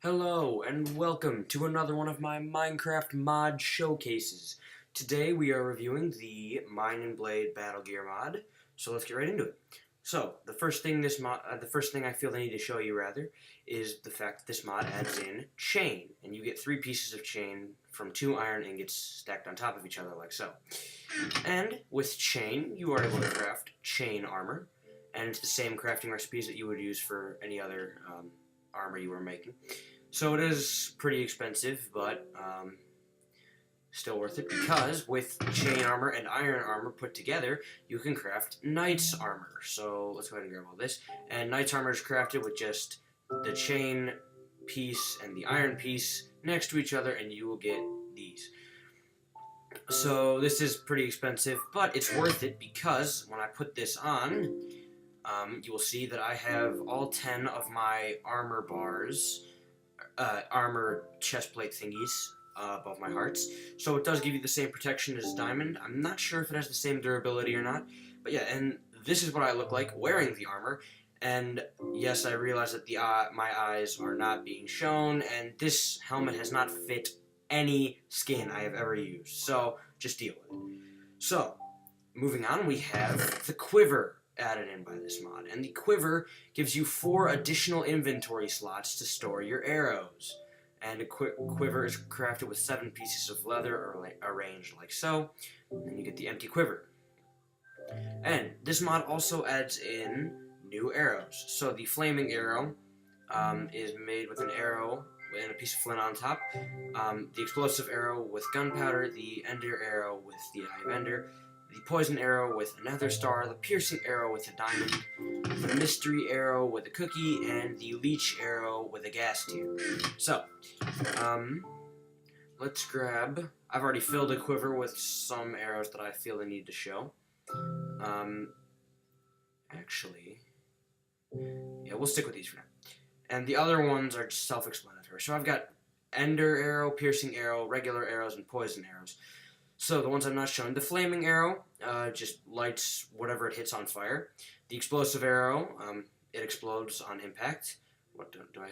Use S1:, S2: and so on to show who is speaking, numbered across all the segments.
S1: Hello and welcome to another one of my Minecraft mod showcases. Today we are reviewing the Mine and Blade Battlegear mod, so let's get right into it. So the first thing I feel I need to show you is the fact that this mod adds in chain, and you get 3 pieces of chain from 2 iron ingots stacked on top of each other like so. And with chain, you are able to craft chain armor, and it's the same crafting recipes that you would use for any other armor you were making. So it is pretty expensive, but still worth it, because with chain armor and iron armor put together, you can craft knight's armor. So let's go ahead and grab all this. And knight's armor is crafted with just the chain piece and the iron piece next to each other, and you will get these. So this is pretty expensive, but it's worth it, because when I put this on, you will see that I have all 10 of my armor bars, armor chestplate thingies above my hearts. So it does give you the same protection as diamond. I'm not sure if it has the same durability or not, but yeah, and this is what I look like wearing the armor. And yes, I realize that my eyes are not being shown, and this helmet has not fit any skin I have ever used, so just deal with it. So, moving on, we have the quiver added in by this mod, and the quiver gives you 4 additional inventory slots to store your arrows. And a quiver is crafted with 7 pieces of leather arranged like so, and then you get the empty quiver. And this mod also adds in new arrows. So the flaming arrow is made with an arrow and a piece of flint on top, the explosive arrow with gunpowder, the ender arrow with the eye of ender, the poison arrow with a nether star, the piercing arrow with a diamond, the mystery arrow with a cookie, and the leech arrow with a gas tier. So, let's grab... I've already filled a quiver with some arrows that I feel the need to show. Actually... yeah, we'll stick with these for now. And the other ones are just self-explanatory. So I've got ender arrow, piercing arrow, regular arrows, and poison arrows. So the ones I'm not showing, the flaming arrow just lights whatever it hits on fire. The explosive arrow, it explodes on impact. What do I?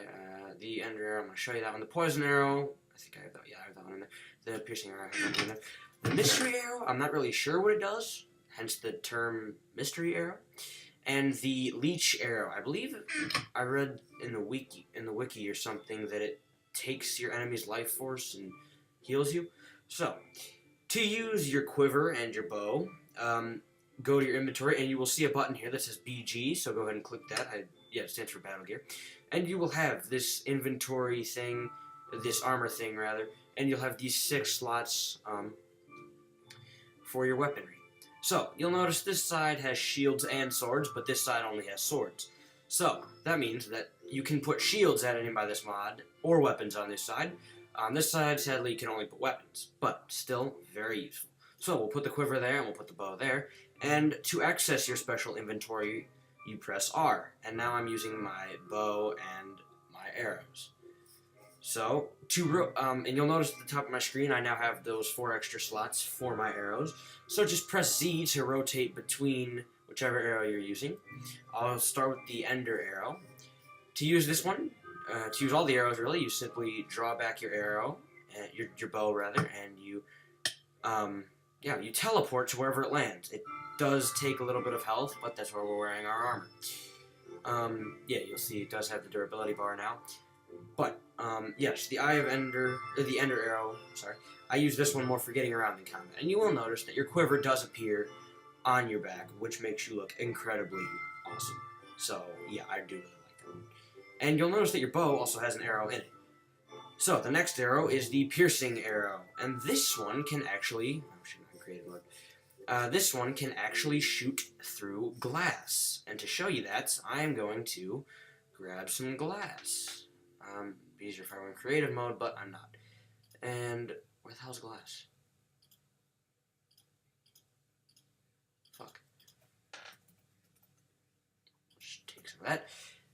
S1: The ender arrow, I'm going to show you that one. The poison arrow, I think I have that. Yeah, I have that one in there. The piercing arrow, I have that one in there. The mystery arrow, I'm not really sure what it does, hence the term mystery arrow. And the leech arrow, I believe I read in the wiki or something that it takes your enemy's life force and heals you. So, to use your quiver and your bow, go to your inventory, and you will see a button here that says BG, so go ahead and click that. Yeah, it stands for Battlegear. And you will have this inventory thing, this armor thing, rather, and you'll have these 6 slots for your weaponry. So, you'll notice this side has shields and swords, but this side only has swords. So, that means that you can put shields added in by this mod, or weapons on this side. On this side, sadly, you can only put weapons, but still very useful. So we'll put the quiver there, and we'll put the bow there, and to access your special inventory, you press R. And now I'm using my bow and my arrows. So, and you'll notice at the top of my screen, I now have those 4 extra slots for my arrows. So just press Z to rotate between whichever arrow you're using. I'll start with the ender arrow. To use this one, to use all the arrows, really, you simply draw back your arrow, your bow, rather, and you teleport to wherever it lands. It does take a little bit of health, but that's where we're wearing our armor. Yeah, you'll see it does have the durability bar now. But, yes, the eye of ender, or the ender arrow, sorry, I use this one more for getting around in combat. And you will notice that your quiver does appear on your back, which makes you look incredibly awesome. So, yeah, I do really like it. And you'll notice that your bow also has an arrow in it. So, the next arrow is the piercing arrow. And this one can actually... I'm shooting on creative mode. This one can actually shoot through glass. And to show you that, I am going to grab some glass. Be easier if I were in creative mode, but I'm not. And where the hell's glass? Fuck. Just take some of that.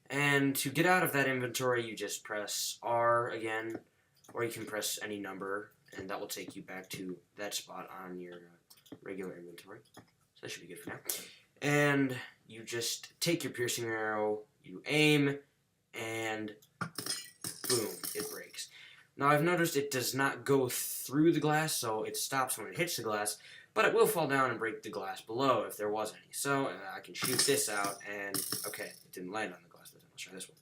S1: And to get out of that inventory, you just press R again, or you can press any number, and that will take you back to that spot on your regular inventory. So that should be good for now. And you just take your piercing arrow, you aim, and boom, it breaks. Now I've noticed it does not go through the glass, so it stops when it hits the glass, but it will fall down and break the glass below if there was any. So I can shoot this out, and okay, it didn't land on the glass. Let's try this one.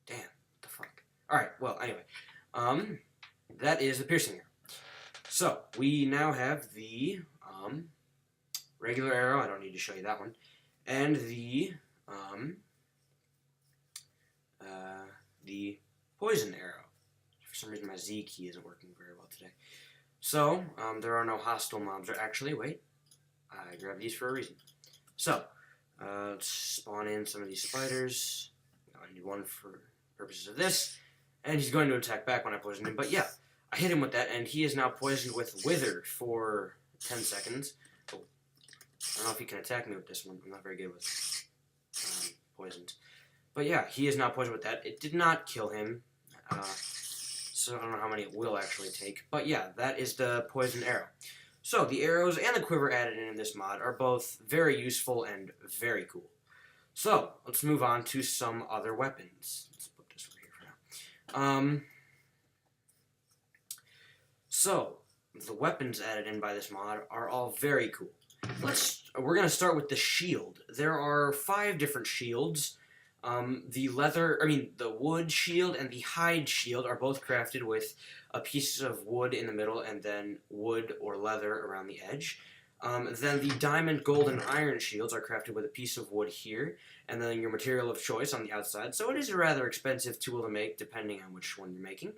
S1: Damn, what the fuck? Alright, well, anyway, that is the piercing arrow. So, we now have the, regular arrow, I don't need to show you that one, and the poison arrow. For some reason my Z key isn't working very well today. So, there are no hostile mobs, or actually, wait, I grabbed these for a reason. So, let's spawn in some of these spiders. I need one for purposes of this, and he's going to attack back when I poison him, but yeah, I hit him with that, and he is now poisoned with Wither for 10 seconds. Oh, I don't know if he can attack me with this one. I'm not very good with poisons. But yeah, he is now poisoned with that. It did not kill him, so I don't know how many it will actually take. But yeah, that is the poison arrow. So the arrows and the quiver added in this mod are both very useful and very cool. So let's move on to some other weapons. Let's put this over here for now. So the weapons added in by this mod are all very cool. We're gonna start with the shield. There are 5 different shields. The wood shield and the hide shield are both crafted with a piece of wood in the middle and then wood or leather around the edge. Then the diamond, gold, and iron shields are crafted with a piece of wood here, and then your material of choice on the outside. So it is a rather expensive tool to make, depending on which one you're making.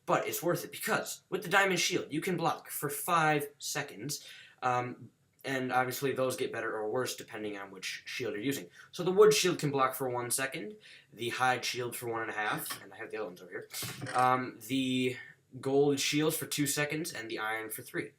S1: But it's worth it, because with the diamond shield, you can block for 5 seconds, and obviously those get better or worse depending on which shield you're using. So the wood shield can block for 1 second, the hide shield for 1.5, and I have the other ones over here. The gold shield for 2 seconds, and the iron for 3.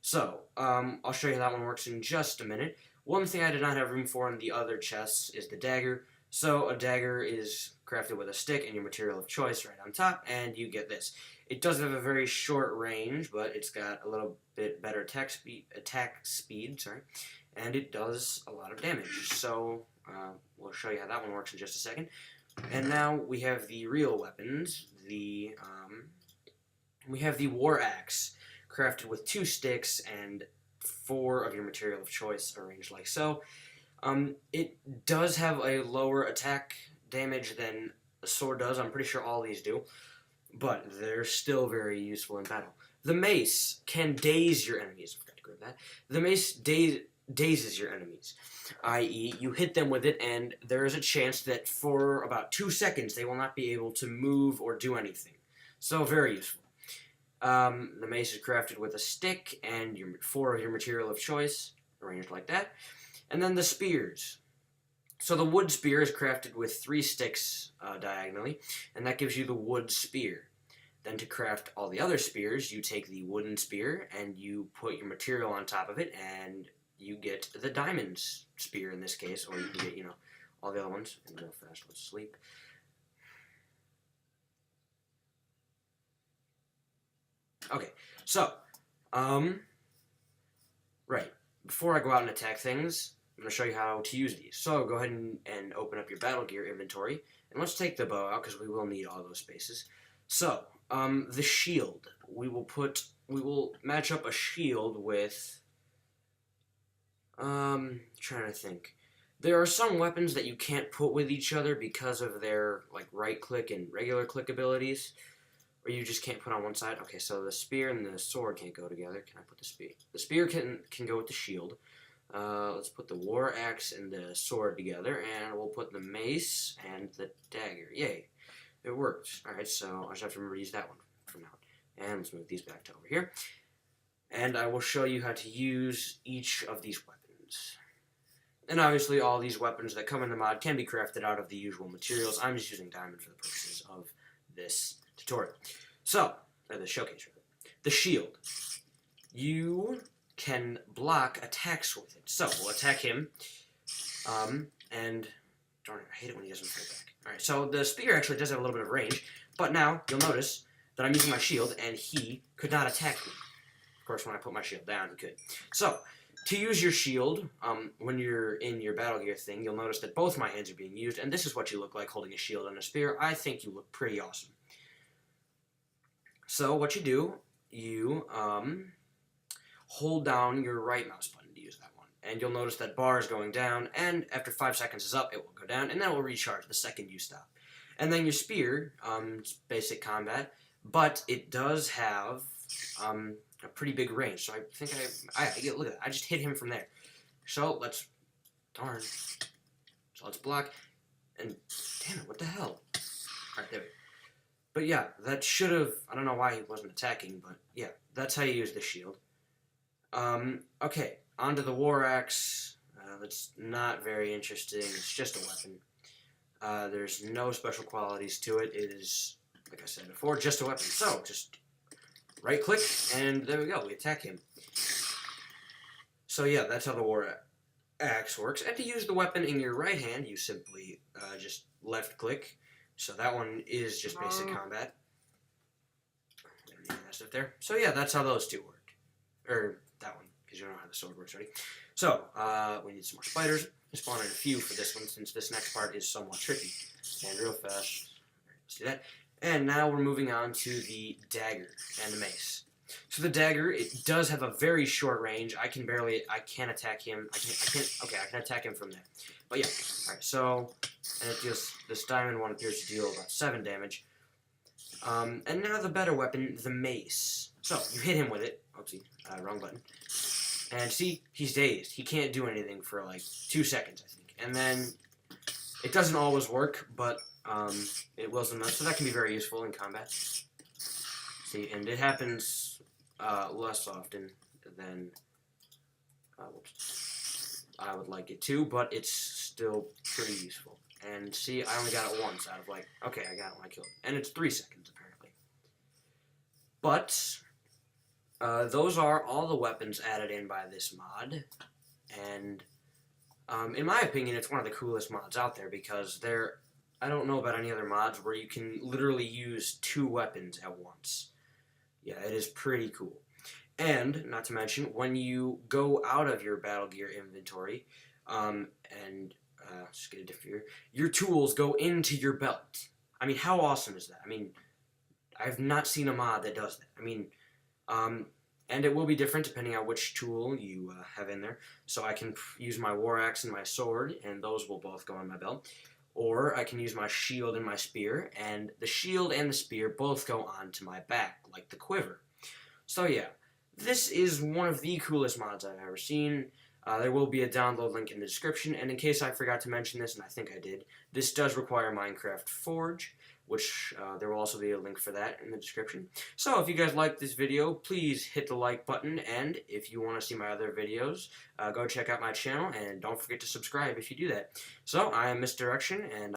S1: So, I'll show you how that one works in just a minute. One thing I did not have room for in the other chests is the dagger. So a dagger is crafted with a stick and your material of choice right on top, and you get this. It does have a very short range, but it's got a little bit better attack speed, and it does a lot of damage. So we'll show you how that one works in just a second. And now we have the real weapons. We have the war axe, crafted with 2 sticks and 4 of your material of choice arranged like so. It does have a lower attack damage than a sword does. I'm pretty sure all these do, but they're still very useful in battle. The mace can daze your enemies. I forgot to grab that. The mace dazes your enemies, i.e. you hit them with it, and there is a chance that for about 2 seconds they will not be able to move or do anything. So very useful. The mace is crafted with a stick and 4 of your material of choice, arranged like that. And then the spears. So the wood spear is crafted with 3 sticks diagonally, and that gives you the wood spear. Then to craft all the other spears, you take the wooden spear and you put your material on top of it, and you get the diamond spear in this case, or you can get, all the other ones. And real fast, let's sleep. Okay, so, right, before I go out and attack things, I'm going to show you how to use these. So, go ahead and open up your Battlegear inventory, and let's take the bow out, because we will need all those spaces. So, the shield, we will match up a shield with, trying to think. There are some weapons that you can't put with each other because of their, right-click and regular-click abilities. Or you just can't put on one side. Okay, so the spear and the sword can't go together. Can I put the spear? The spear can go with the shield. Let's put the war axe and the sword together, and we'll put the mace and the dagger. Yay. It works. Alright, so I just have to remember to use that one from now on. And let's move these back to over here. And I will show you how to use each of these weapons. And obviously all these weapons that come in the mod can be crafted out of the usual materials. I'm just using diamond for the purposes of this tutorial. So, the showcase rather. The shield. You can block attacks with it. So, we'll attack him. And darn it, I hate it when he doesn't fight back. Alright, so the spear actually does have a little bit of range, but now you'll notice that I'm using my shield and he could not attack me. Of course, when I put my shield down, he could. So, To use your shield, when you're in your Battlegear thing, you'll notice that both my hands are being used, and this is what you look like holding a shield and a spear. I think you look pretty awesome. So what you do, you hold down your right mouse button to use that one, and you'll notice that bar is going down, and after 5 seconds is up, it will go down, and then it will recharge the second you stop. And then your spear, it's basic combat, but it does have a pretty big range. So I think look at that. I just hit him from there. So darn. So let's block, and damn it, what the hell? Alright, there we go. But yeah, that should have, I don't know why he wasn't attacking, but yeah, that's how you use the shield. Okay, onto the war axe. That's not very interesting. It's just a weapon. There's no special qualities to it. It is, like I said before, just a weapon. So, just right click, and there we go, we attack him. So yeah, that's how the war axe works. And to use the weapon in your right hand, you simply just left click. So that one is just basic combat. That stuff there. So yeah, that's how those two work. Or that one, because you don't know how the sword works already. So, we need some more spiders. I spawned in a few for this one, since this next part is somewhat tricky. And real fast. Let's do that. And now we're moving on to the dagger and the mace. So the dagger, it does have a very short range. I can't attack him. Okay, I can attack him from there. But yeah, alright, so, and it deals, this diamond one appears to deal about 7 damage. And now the better weapon, the mace. So, you hit him with it. Oopsie, wrong button. And see, he's dazed. He can't do anything for like 2 seconds, I think. And then, it doesn't always work, but it will sometimes, so that can be very useful in combat. See, and it happens less often than I would like it to, but it's still pretty useful. And see, I only got it once out of like, okay, I got it when I killed it. And it's 3 seconds, apparently. But, those are all the weapons added in by this mod. And, in my opinion, it's one of the coolest mods out there, because I don't know about any other mods where you can literally use 2 weapons at once. Yeah, it is pretty cool. And, not to mention, when you go out of your Battlegear inventory, just get a different view, your tools go into your belt. I mean, how awesome is that? I mean, I've not seen a mod that does that. I mean, and it will be different depending on which tool you have in there. So I can use my war axe and my sword, and those will both go on my belt. Or I can use my shield and my spear, and the shield and the spear both go onto my back, like the quiver. So yeah, this is one of the coolest mods I've ever seen. There will be a download link in the description, and in case I forgot to mention this, and I think I did, this does require Minecraft Forge, which there will also be a link for that in the description. So if you guys like this video, please hit the like button, and if you want to see my other videos, go check out my channel, and don't forget to subscribe if you do that. So I am Misdirection, and